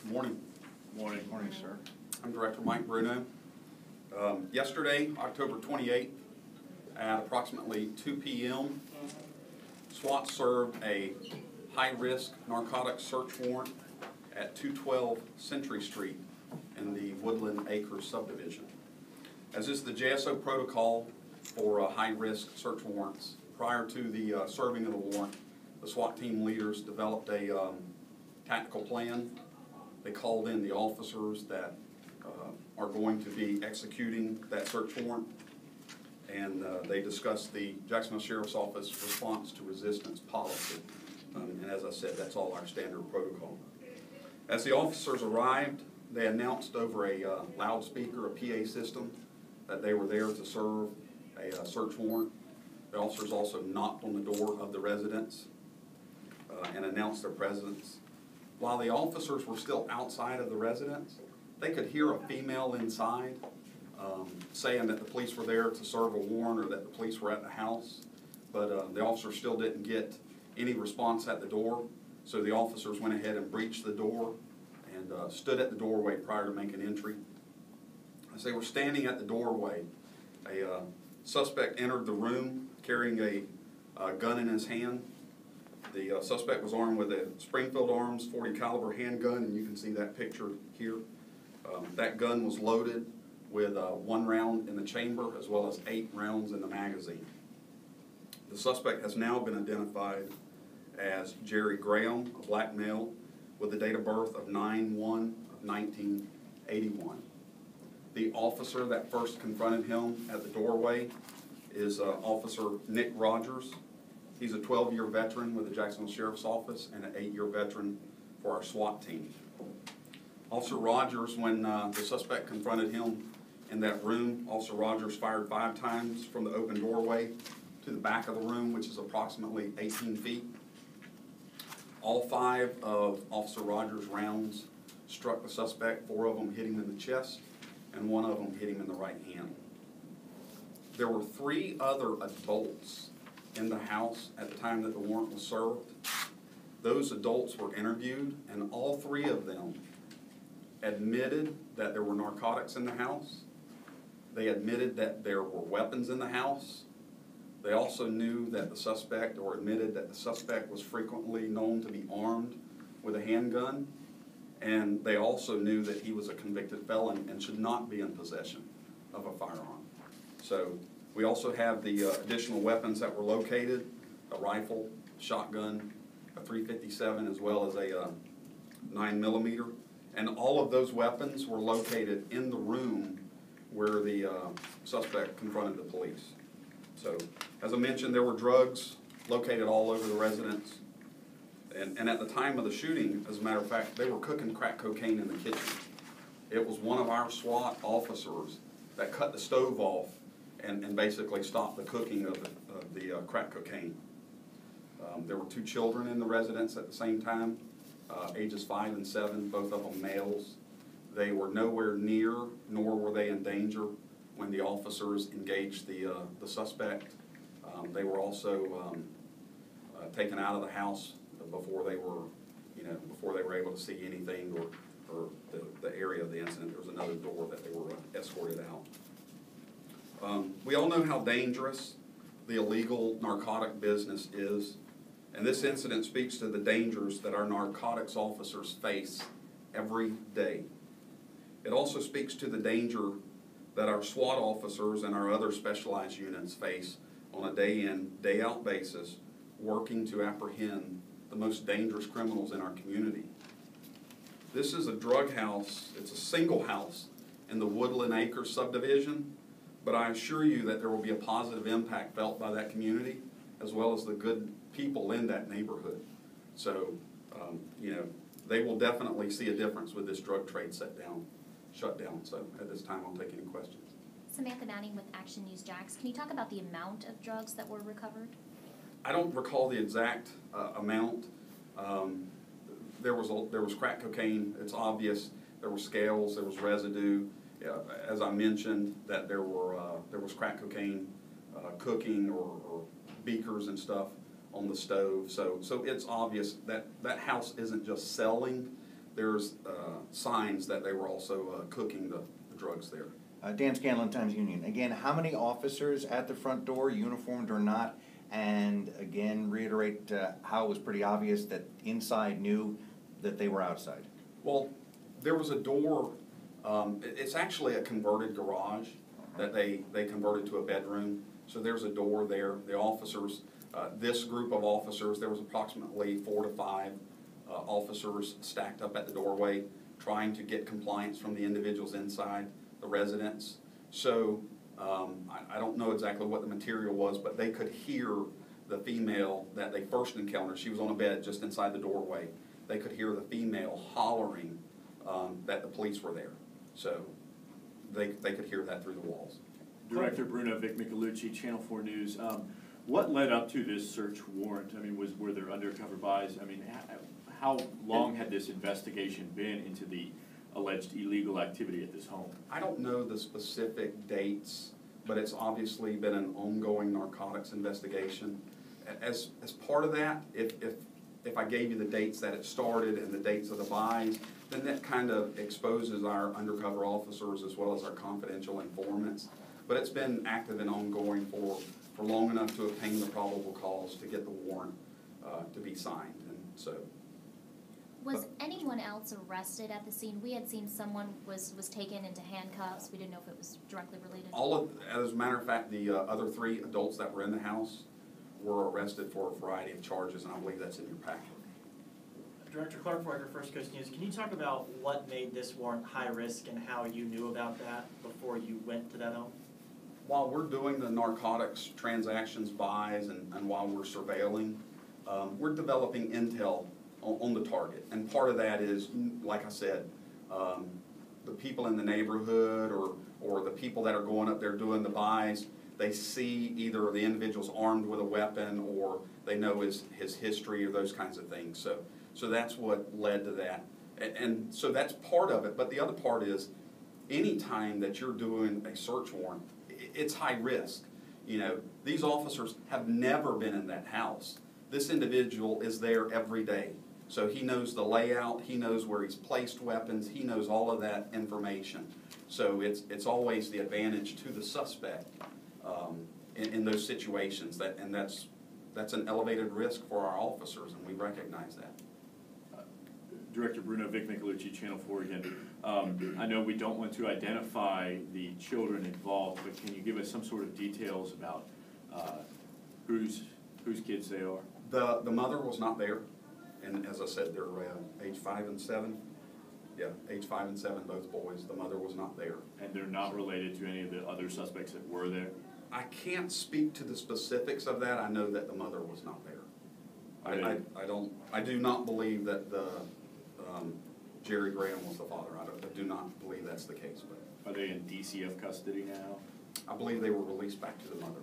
Morning. Morning. Morning, sir. I'm Director Mike Bruno. Yesterday, October 28th, at approximately 2 p.m., SWAT served a high-risk narcotics search warrant at 212 Century Street in the Woodland Acres subdivision. As is the JSO protocol for high-risk search warrants, prior to the serving of the warrant, the SWAT team leaders developed a tactical plan. They called in the officers that are going to be executing that search warrant, and they discussed the Jacksonville Sheriff's Office response to resistance policy. And as I said, that's all our standard protocol. As the officers arrived, they announced over a loudspeaker, a PA system, that they were there to serve a search warrant. The officers also knocked on the door of the residence and announced their presence. While the officers were still outside of the residence, they could hear a female inside saying that the police were there to serve a warrant or that the police were at the house. But the officers still didn't get any response at the door, so the officers went ahead and breached the door and stood at the doorway prior to making entry. As they were standing at the doorway, a suspect entered the room carrying a gun in his hand. The suspect was armed with a Springfield Arms .40 caliber handgun, and you can see that picture here. That gun was loaded with 1 round in the chamber as well as 8 rounds in the magazine. The suspect has now been identified as Jerry Graham, a black male with a date of birth of 9/1/1981. The officer that first confronted him at the doorway is Officer Nick Rogers. He's a 12-year veteran with the Jacksonville Sheriff's Office and an 8-year veteran for our SWAT team. Officer Rogers, when the suspect confronted him in that room, Officer Rogers fired 5 times from the open doorway to the back of the room, which is approximately 18 feet. All 5 of Officer Rogers' rounds struck the suspect, 4 of them hit him in the chest, and 1 of them hit him in the right hand. There were 3 other adults in the house at the time that the warrant was served. Those adults were interviewed, and all 3 of them admitted that there were narcotics in the house. They admitted that there were weapons in the house. They also knew that the suspect, or admitted that the suspect, was frequently known to be armed with a handgun, and they also knew that he was a convicted felon and should not be in possession of a firearm. So we also have the additional weapons that were located: a rifle, shotgun, a .357, as well as a 9mm. And all of those weapons were located in the room where the suspect confronted the police. So, as I mentioned, there were drugs located all over the residence. And at the time of the shooting, as a matter of fact, they were cooking crack cocaine in the kitchen. It was one of our SWAT officers that cut the stove off and basically stopped the cooking of the crack cocaine. There were 2 children in the residence at the same time, ages 5 and 7, both of them males. They were nowhere near, nor were they in danger when the officers engaged the suspect. They were also taken out of the house before they were able to see anything or the area of the incident. There was another door that they were escorted out. We all know how dangerous the illegal narcotic business is, and this incident speaks to the dangers that our narcotics officers face every day. It also speaks to the danger that our SWAT officers and our other specialized units face on a day-in, day-out basis, working to apprehend the most dangerous criminals in our community. This is a drug house. It's a single house in the Woodland Acres subdivision, but I assure you that there will be a positive impact felt by that community as well as the good people in that neighborhood. So, they will definitely see a difference with this drug trade shut down. So at this time, I'll take any questions. Samantha Manning with Action News Jax. Can you talk about the amount of drugs that were recovered? I don't recall the exact amount. There was crack cocaine. It's obvious. There were scales. There was residue. As I mentioned, that there was crack cocaine cooking or beakers and stuff on the stove. So it's obvious that that house isn't just selling there's signs that they were also cooking the drugs there. Dan Scanlon, Times Union. Again, how many officers at the front door, uniformed or not? And again, reiterate how it was pretty obvious that inside knew that they were outside. Well, there was a door, it's actually a converted garage that they converted to a bedroom. So there's a door there. The officers, this group of officers, there was approximately 4 to 5 officers stacked up at the doorway trying to get compliance from the individuals inside the residence. So I don't know exactly what the material was, but they could hear the female that they first encountered. She was on a bed just inside the doorway. They could hear the female hollering that the police were there. So they could hear that through the walls. Director Bruno, Vic Michelucci, Channel 4 News. What led up to this search warrant? I mean, were there undercover buys? I mean, how long had this investigation been into the alleged illegal activity at this home? I don't know the specific dates, but it's obviously been an ongoing narcotics investigation. As part of that, if I gave you the dates that it started and the dates of the buys, then that kind of exposes our undercover officers as well as our confidential informants. But it's been active and ongoing for long enough to obtain the probable cause to get the warrant to be signed. And so. Was anyone else arrested at the scene? We had seen someone was taken into handcuffs. We didn't know if it was directly related. As a matter of fact, the other 3 adults that were in the house were arrested for a variety of charges, and I believe that's in your packet. Director Clark, Record First Coast News, can you talk about what made this warrant high risk and how you knew about that before you went to that home? While we're doing the narcotics transactions, buys, and while we're surveilling, we're developing intel on the target. And part of that is, like I said, the people in the neighborhood or the people that are going up there doing the buys, they see either the individual's armed with a weapon or they know his history or those kinds of things. So that's what led to that. And so that's part of it. But the other part is, any time that you're doing a search warrant, it's high risk. You know, these officers have never been in that house. This individual is there every day. So he knows the layout, he knows where he's placed weapons, he knows all of that information. So it's always the advantage to the suspect in those situations, and that's an elevated risk for our officers, and we recognize that. Director Bruno, Vic Michelucci, Channel 4 again. I know we don't want to identify the children involved, but can you give us some sort of details about whose kids they are? The mother was not there, and as I said, they're age 5 and 7. Yeah, age 5 and 7, both boys. The mother was not there. And they're not related to any of the other suspects that were there? I can't speak to the specifics of that. I know that the mother was not there. I do not believe that the Jerry Graham was the father. I do not believe that's the case. But are they in DCF custody now? I believe they were released back to the mother.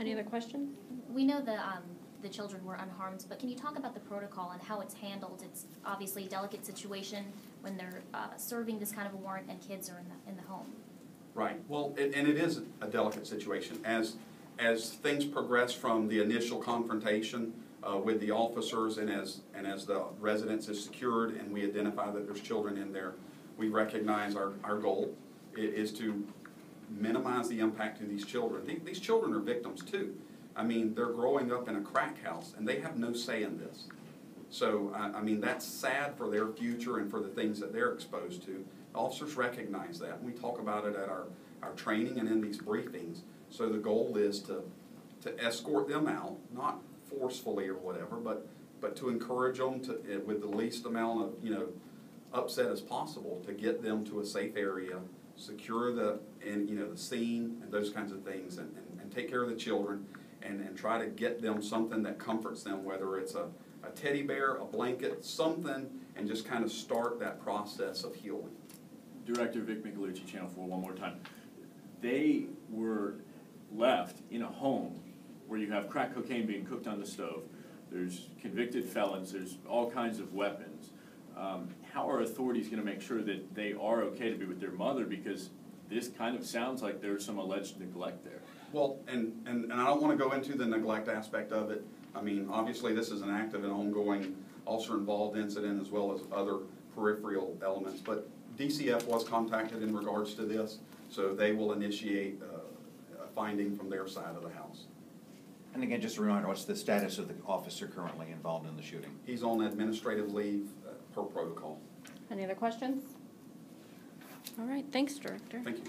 Any other questions? We know the children were unharmed, but can you talk about the protocol and how it's handled? It's obviously a delicate situation when they're serving this kind of a warrant and kids are in the home. Right. Well, and it is a delicate situation. As things progress from the initial confrontation with the officers and as the residence is secured and we identify that there's children in there, we recognize our goal is to minimize the impact to these children. These children are victims too. I mean, they're growing up in a crack house and they have no say in this. So, I mean, that's sad for their future and for the things that they're exposed to. The officers recognize that, and we talk about it at our training and in these briefings. So the goal is to escort them out, not forcefully or whatever, but to encourage them to, with the least amount of upset as possible, to get them to a safe area, secure the scene and those kinds of things, and take care of the children, and try to get them something that comforts them, whether it's a teddy bear, a blanket, something, and just kind of start that process of healing. Director Vic Michelucci, Channel 4, one more time. They were left in a home where you have crack cocaine being cooked on the stove. There's convicted felons. There's all kinds of weapons. How are authorities going to make sure that they are okay to be with their mother? Because this kind of sounds like there's some alleged neglect there. Well, and I don't want to go into the neglect aspect of it. I mean, obviously this is an active and ongoing officer-involved incident as well as other peripheral elements. But DCF was contacted in regards to this, so they will initiate a finding from their side of the house. And again, just a reminder, what's the status of the officer currently involved in the shooting? He's on administrative leave per protocol. Any other questions? All right, thanks, Director. Thank you.